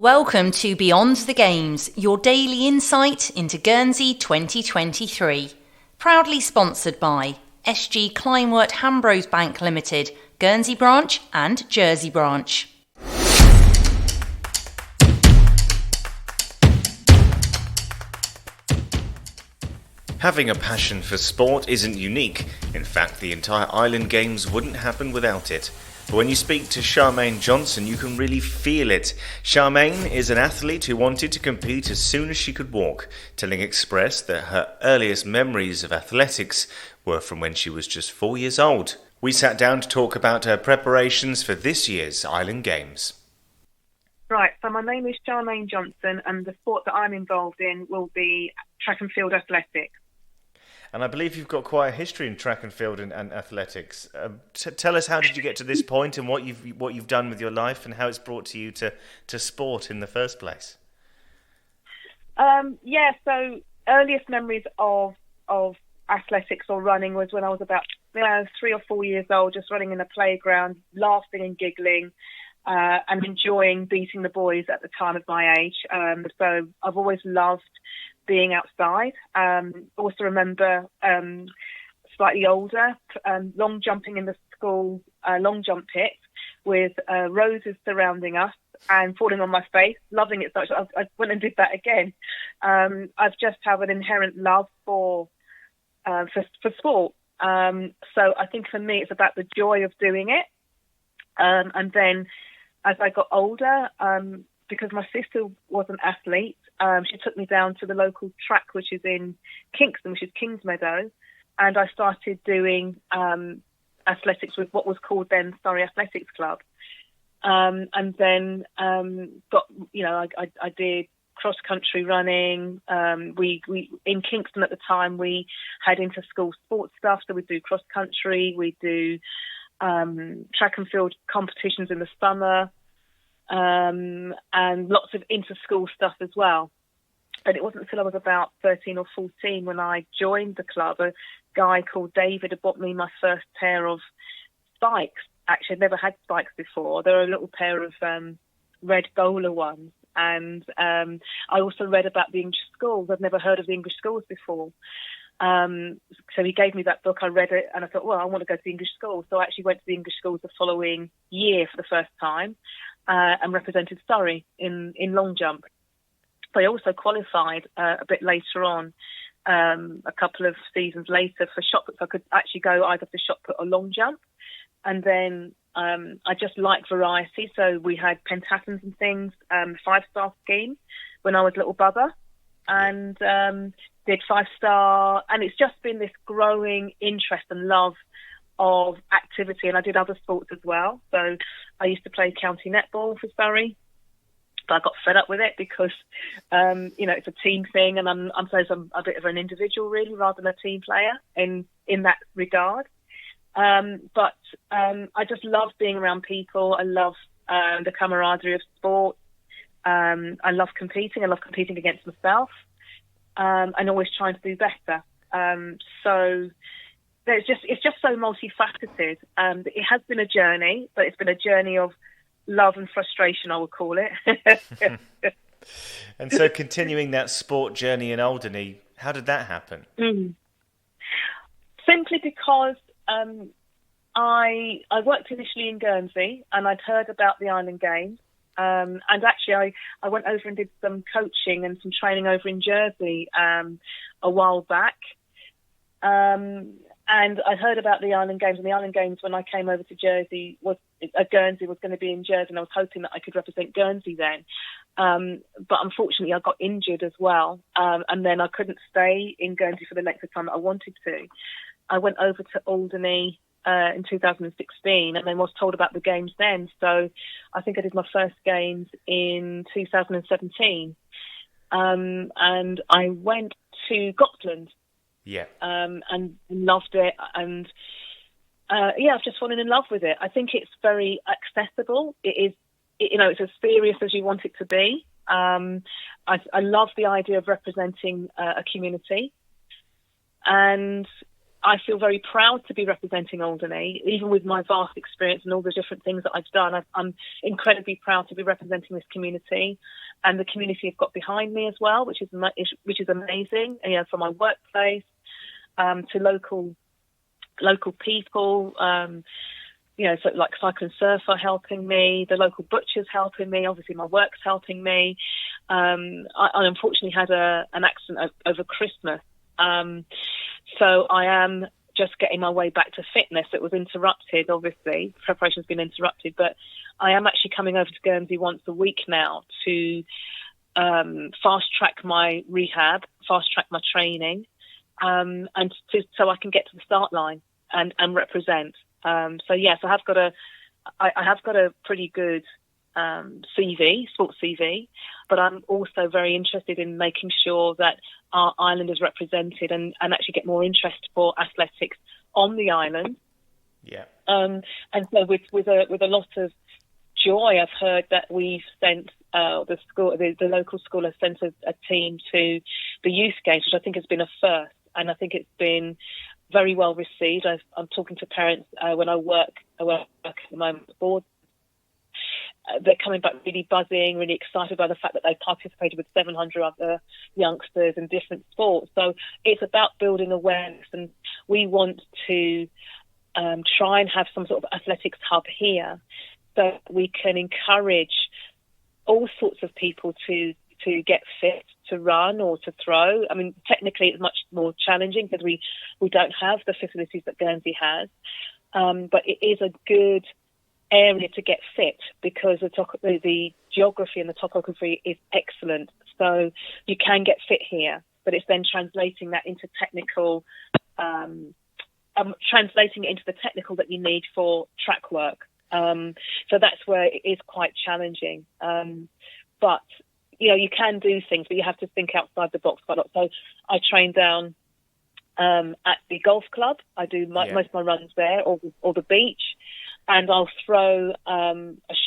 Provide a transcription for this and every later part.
Welcome to Beyond the Games, your daily insight into Guernsey 2023. Proudly sponsored by SG Kleinwort Hambros Bank Limited, Guernsey branch and Jersey branch. Having a passion for sport isn't unique. In fact, the entire Island Games wouldn't happen without it. But when you speak to Charmaine Johnson, you can really feel it. Charmaine is an athlete who wanted to compete as soon as she could walk, telling Express that her earliest memories of athletics were from when she was just 4 years old. We sat down to talk about her preparations for this year's Island Games. Right, so my name is Charmaine Johnson, and the sport that I'm involved in will be track and field athletics. And I believe you've got quite a history in track and field and athletics. Tell us, how did you get to this point, and what you've done with your life, and how it's brought to you to sport in the first place? So earliest memories of athletics or running was when I was about 3 or 4 years old, just running in a playground, laughing and giggling, and enjoying beating the boys at the time of my age. So I've always loved being outside. Also remember slightly older, long jumping in the school long jump pit with roses surrounding us and falling on my face, loving it so much. I went and did that again. I've just have an inherent love for sport. So I think for me it's about the joy of doing it. And then as I got older, because my sister was an athlete, she took me down to the local track, which is in Kingston, which is Kingsmeadow, and I started doing athletics with what was called then Surrey Athletics Club. And then I did cross country running. We in Kingston at the time we had inter-school sports stuff, so we do cross country, we do track and field competitions in the summer. And lots of inter-school stuff as well. And it wasn't until I was about 13 or 14 when I joined the club. A guy called David had bought me my first pair of spikes. Actually, I'd never had spikes before. They were a little pair of red bowler ones. And I also read about the English schools. I'd never heard of the English schools before. So he gave me that book, I read it, and I thought, well, I want to go to the English schools. So I actually went to the English schools the following year for the first time. And represented Surrey in long jump. So I also qualified a bit later on, a couple of seasons later, for shot put. So I could actually go either for shot put or long jump. And then I just like variety. So we had pentathlons and things, 5-star scheme when I was little bubba, and did 5-star. And it's just been this growing interest and love of activity, and I did other sports as well. So I used to play county netball for Surrey, but I got fed up with it because it's a team thing, and I'm a bit of an individual really rather than a team player in that regard. But I just love being around people. I love the camaraderie of sport. I love competing. I love competing against myself, and always trying to do better. So it's just so multifaceted. It has been a journey, but it's been a journey of love and frustration, I would call it. And so continuing that sport journey in Alderney, how did that happen? Simply because I worked initially in Guernsey, and I'd heard about the Island Games. And actually I went over and did some coaching and some training over in Jersey a while back. And I'd heard about the Island Games, and the Island Games, when I came over to Jersey, Guernsey was going to be in Jersey, and I was hoping that I could represent Guernsey then. But unfortunately, I got injured as well, and then I couldn't stay in Guernsey for the length of time that I wanted to. I went over to Alderney in 2016, and then was told about the Games then. So I think I did my first Games in 2017, and I went to Gotland. Yeah. And loved it, and I've just fallen in love with it. I think it's very accessible. It is, it's as serious as you want it to be. I love the idea of representing a community, and I feel very proud to be representing Alderney, even with my vast experience and all the different things that I've done. I'm incredibly proud to be representing this community, and the community have got behind me as well, which is amazing. You know, from my workplace to local people. You know, so like Cycle and Surf are helping me, the local butchers helping me, obviously my work's helping me. I unfortunately had an accident over Christmas. So I am just getting my way back to fitness. It was interrupted, obviously. Preparation's been interrupted, but I am actually coming over to Guernsey once a week now to fast-track my rehab, fast-track my training, and so I can get to the start line and represent. So yes, I have got a pretty good CV, sports CV, but I'm also very interested in making sure that our island is represented and actually get more interest for athletics on the island. Yeah. And so with a lot of joy, I've heard that we've sent the local school has sent a team to the youth games, which I think has been a first, and I think it's been very well received. I'm talking to parents when I work at the moment at board. They're coming back really buzzing, really excited by the fact that they participated with 700 other youngsters in different sports. So it's about building awareness, and we want to try and have some sort of athletics hub here so we can encourage all sorts of people to get fit, to run or to throw. I mean, technically it's much more challenging because we don't have the facilities that Guernsey has, but it is a good area to get fit because the geography and the topography is excellent. So you can get fit here, but it's then translating that into technical, translating it into the technical that you need for track work. So that's where it is quite challenging. But you know, you can do things, but you have to think outside the box quite a lot. So I train down at the golf club. I do most of my runs there, or the beach, and I'll throw a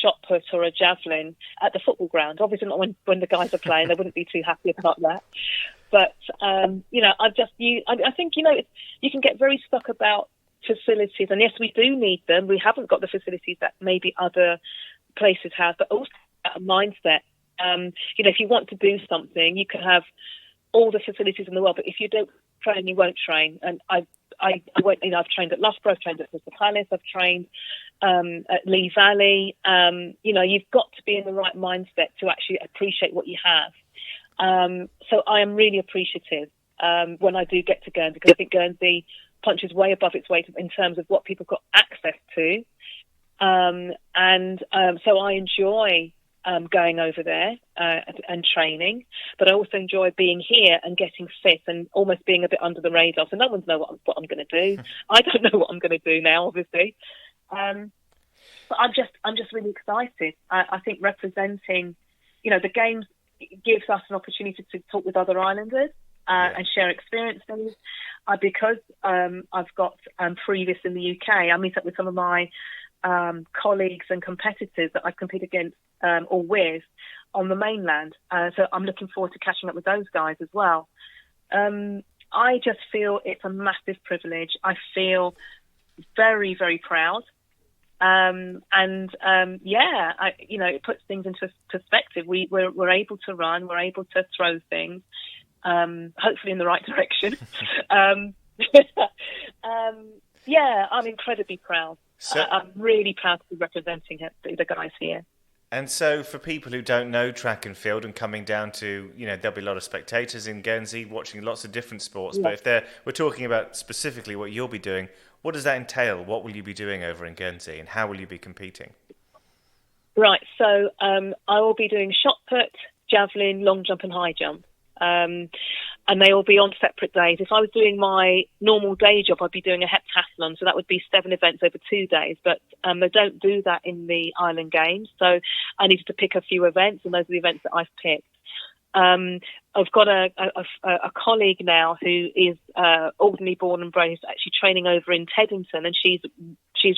shot put or a javelin at the football ground. Obviously not when the guys are playing; they wouldn't be too happy about that. But you know, I think you know you can get very stuck about facilities, and yes, we do need them. We haven't got the facilities that maybe other places have, but also a mindset. You know, if you want to do something, you can have all the facilities in the world, but if you don't train, you won't train. And I won't. You know, I've trained at Loughborough, I've trained at Crystal Palace, I've trained at Lee Valley. You know, you've got to be in the right mindset to actually appreciate what you have. So I am really appreciative when I do get to Guernsey, because I think Guernsey punches way above its weight in terms of what people got access to. So I enjoy going over there and training, but I also enjoy being here and getting fit and almost being a bit under the radar. So no one's know what I'm going to do. I don't know what I'm going to do now, obviously. But I'm just really excited. I think representing, you know, the games gives us an opportunity to talk with other islanders and share experiences. Because I've got previous in the UK, I meet up with some of my colleagues and competitors that I compete against or with on the mainland. So I'm looking forward to catching up with those guys as well. I just feel it's a massive privilege. I feel very, very proud. You know, it puts things into perspective. We're able to run, we're able to throw things, hopefully in the right direction. I'm incredibly proud. So, I'm really proud to be representing the guys here. And so for people who don't know track and field and coming down to, you know, there'll be a lot of spectators in Guernsey watching lots of different sports. Yeah. But if we're talking about specifically what you'll be doing, what does that entail? What will you be doing over in Guernsey and how will you be competing? Right, so I will be doing shot put, javelin, long jump and high jump. And they will be on separate days. If I was doing my normal day job, I'd be doing a heptathlon, so that would be 7 events over 2 days. But they don't do that in the Island Games, so I needed to pick a few events, and those are the events that I've picked. I've got a colleague now who is Alderney born and raised, actually training over in Teddington, and she's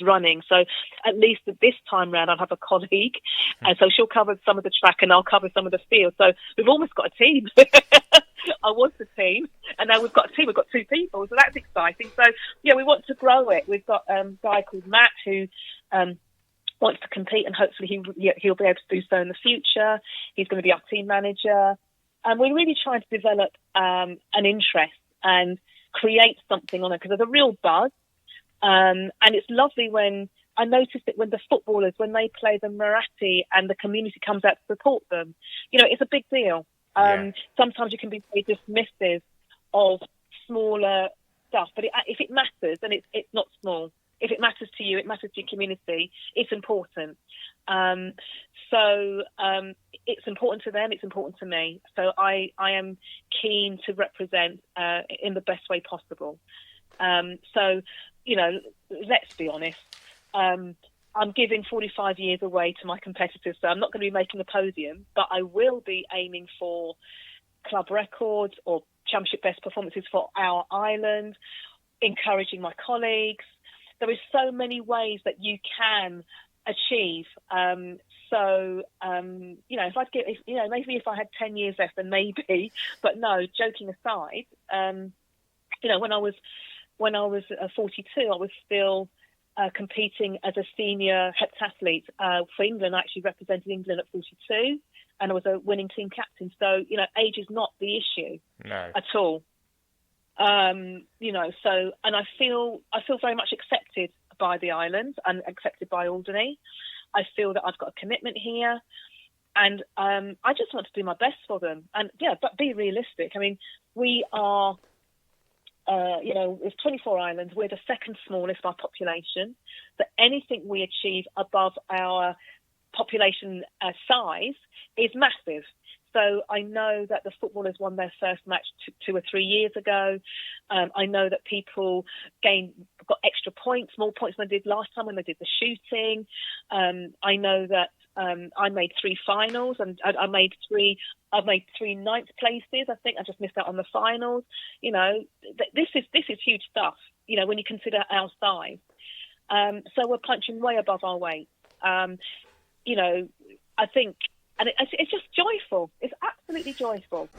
running. So at least this time round, I'll have a colleague, and so she'll cover some of the track, and I'll cover some of the field. So we've almost got a team. I was the team, and now we've got a team. We've got 2 people, so that's exciting. So yeah, we want to grow it. We've got a guy called Matt who wants to compete, and hopefully he'll be able to do so in the future. He's going to be our team manager, and we're really trying to develop an interest and create something on it, because there's a real buzz, and it's lovely when I noticed it when the footballers, when they play the Marathi and the community comes out to support them. You know, it's a big deal. Sometimes you can be very dismissive of smaller stuff, but if it matters, then it's not small. If it matters to you, it matters to your community, it's important. So it's important to them, it's important to me. So I am keen to represent in the best way possible. So, you know, let's be honest. I'm giving 45 years away to my competitors, so I'm not going to be making a podium, but I will be aiming for club records or championship best performances for our island, encouraging my colleagues. There is so many ways that you can achieve. So, you know, maybe if I had 10 years left, then maybe, but no, joking aside, you know, when I was 42, I was still competing as a senior heptathlete for England. I actually represented England at 42, and I was a winning team captain. So, you know, age is not the issue at all. You know, so, and I feel very much accepted by the island and accepted by Alderney. I feel that I've got a commitment here, and I just want to do my best for them. And yeah, but be realistic. I mean, we are. You know, there's 24 islands. We're the second smallest by population. So anything we achieve above our population size is massive. So I know that the footballers won their first match 2 or 3 years ago. I know that people got extra points, more points than they did last time when they did the shooting. I know that I made 3 finals, and I've made 3 ninth places. I think I just missed out on the finals. You know, this is huge stuff. You know, when you consider our size, so we're punching way above our weight. You know, I think, and it's just joyful. It's absolutely joyful.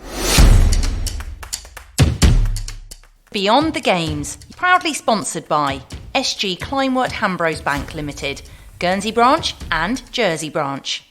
Beyond the Games, proudly sponsored by SG Kleinwort Hambros Bank Limited, Guernsey branch and Jersey branch.